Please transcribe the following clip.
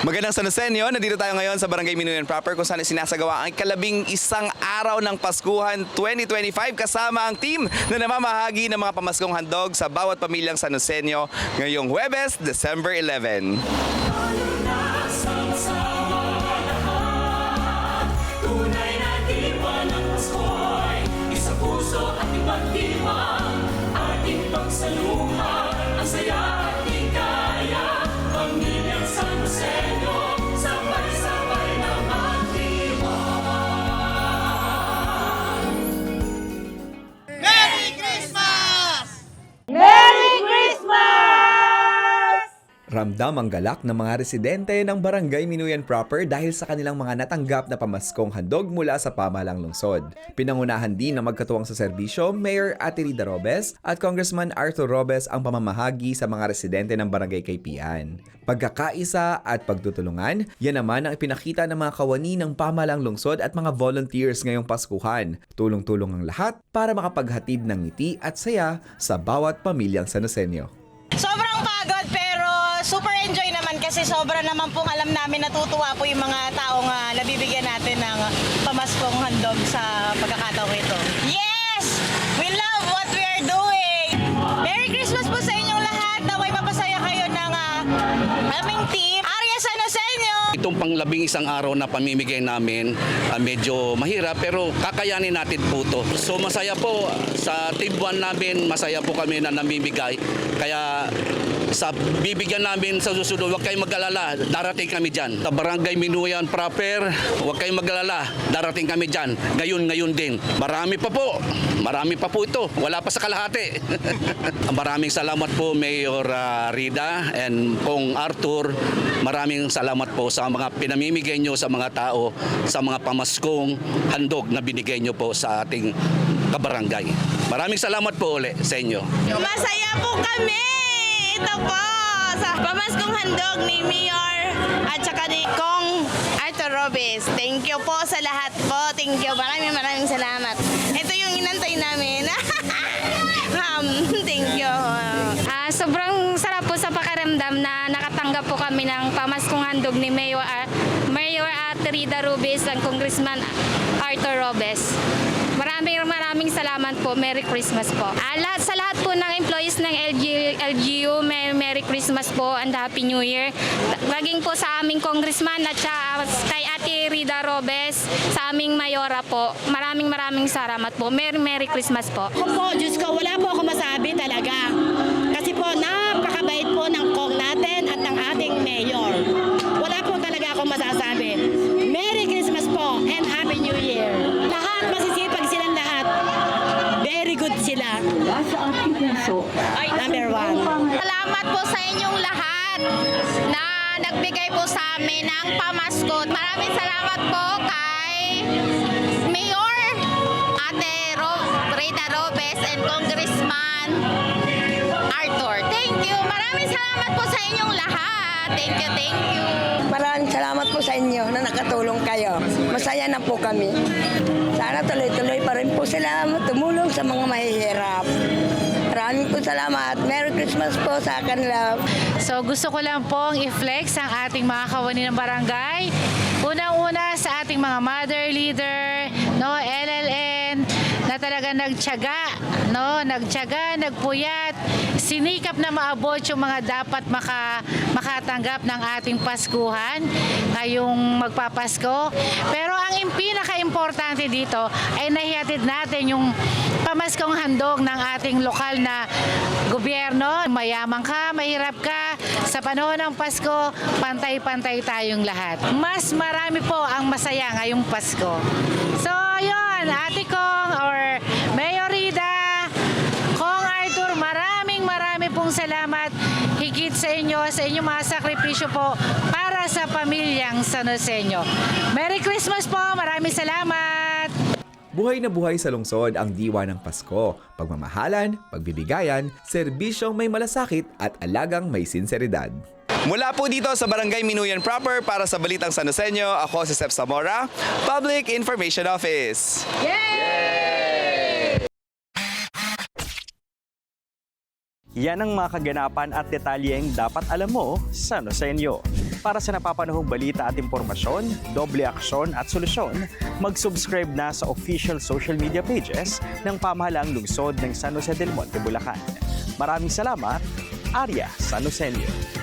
Magandang San Josenyo, nandito tayo ngayon sa Barangay Minuyan Proper kung saan sinasagawa ang ika-11 araw ng Paskuhan 2025 kasama ang team na namamahagi ng mga pamaskong handog sa bawat pamilyang San Josenyo ngayong Huwebes, December 11. Tunay na diwa ng Pasko'y isa puso at ibang diwa, ating pagsaluha, ang saya at hikaya, pamilyang San Josenyo, sabay-sabay na magdiwang. Merry Christmas! Merry Christmas! Ramdam ang galak ng mga residente ng Barangay Minuyan Proper dahil sa kanilang mga natanggap na pamaskong handog mula sa pamahalang lungsod. Pinangunahan din ng magkatuwang sa serbisyo, Mayor Atirida Robes at Congressman Arthur Robes ang pamamahagi sa mga residente ng Barangay Kaypian. Pagkakaisa at pagtutulungan, yan naman ang ipinakita ng mga kawani ng pamahalang lungsod at mga volunteers ngayong Paskuhan. Tulong-tulong ang lahat para makapaghatid ng ngiti at saya sa bawat pamilyang San Josenyo. Sobrang pagod pero super enjoy naman kasi sobra naman pong alam namin natutuwa po yung mga taong nabibigyan natin ng pamaskong handog sa pagkakataong ito. Yes! We love what we are doing! Merry Christmas po sa inyong lahat! Naway mapasaya kayo ng aming team. Arya San Josenyo! Itong pang-11 araw na pamimigay namin, medyo mahirap pero kakayanin natin po ito. So masaya po sa team 1 namin, masaya po kami na namimigay. Kaya sa bibigyan namin sa susunod, huwag kayong mag-alala, darating kami dyan. Sa Barangay Minuyan Proper, huwag kayong mag-alala, darating kami dyan. Ngayon din. Marami pa po ito, wala pa sa kalahati. Maraming salamat po Mayor Rida and Kong Arthur. Maraming salamat po sa mga pinamimigay nyo sa mga tao, sa mga pamaskong handog na binigay nyo po sa ating kabarangay. Maraming salamat po ulit sa inyo. Masaya po kami! Ito po sa pamaskong handog ni Mayor at saka ni Kong Arthur Robes. Thank you po sa lahat po. Thank you. Maraming salamat. Ito yung inantay namin. Thank you. Sobrang sarap po sa pakiramdam na nakatanggap po kami ng pamaskong handog ni Mayor Atirida Robes at Congressman Arthur Robes. Maraming salamat po. Merry Christmas po. Sa lahat po ng employees ng LGU, Merry Christmas po and Happy New Year. Laging po sa aming congressman at kay Ate Rida Robes, sa aming mayora po. Maraming salamat po. Merry Christmas po. Ako po, Diyos ko, wala po ako masabi talaga. Kasi po, napakabait po ng Kong natin at ng ating mayor. Wala po talaga akong masasabi. Merry Christmas po and Happy New Year. Lahat, masisipag silang lahat. Very good sila. Number 1. Salamat po sa inyong lahat na nagbigay po sa amin ng pamasko. Maraming salamat po kay Mayor Ate Rida Robes and Congressman Arthur. Thank you. Maraming salamat po sa inyong lahat. Thank you. Maraming salamat po sa inyo na nakatulong kayo. Masaya na po kami. Sana tuloy-tuloy pa rin po sila tumulong sa mga mahihirap. Maraming po salamat. Merry Christmas po sa kanila. So gusto ko lang pong i-flex ang ating mga kawani ng barangay. Unang-una sa ating mga mother leader, LLN, na talaga nagtiyaga, nagpuyat, sinikap na maabot yung mga dapat makatanggap ng ating Paskuhan ngayong magpapasko. Pero ang pinaka-importante dito ay nahihatid natin yung pamaskong handog ng ating lokal na gobyerno. Mayaman ka, mahirap ka, sa panahon ng Pasko, pantay-pantay tayong lahat. Mas marami po ang masaya ngayong Pasko. So, yun, Ate Kong or Mayor Rida, Kong Arthur, maraming pong salamat higit sa inyong mga sakripisyo po para sa pamilyang San Josenyo. Merry Christmas po, maraming salamat! Buhay na buhay sa lungsod ang diwa ng Pasko. Pagmamahalan, pagbibigayan, serbisyong may malasakit at alagang may sinseridad. Mula po dito sa Barangay Minuyan Proper para sa Balitang San Josenyo, ako si Sep Zamora, Public Information Office. Yan ang mga kaganapan at detalyeng dapat alam mo sa San Josenyo. Para sa napapanahong balita at impormasyon, doble aksyon at solusyon, mag-subscribe na sa official social media pages ng Pamahalaang Lungsod ng San Jose del Monte, Bulacan. Maraming salamat, Arya San Joselio.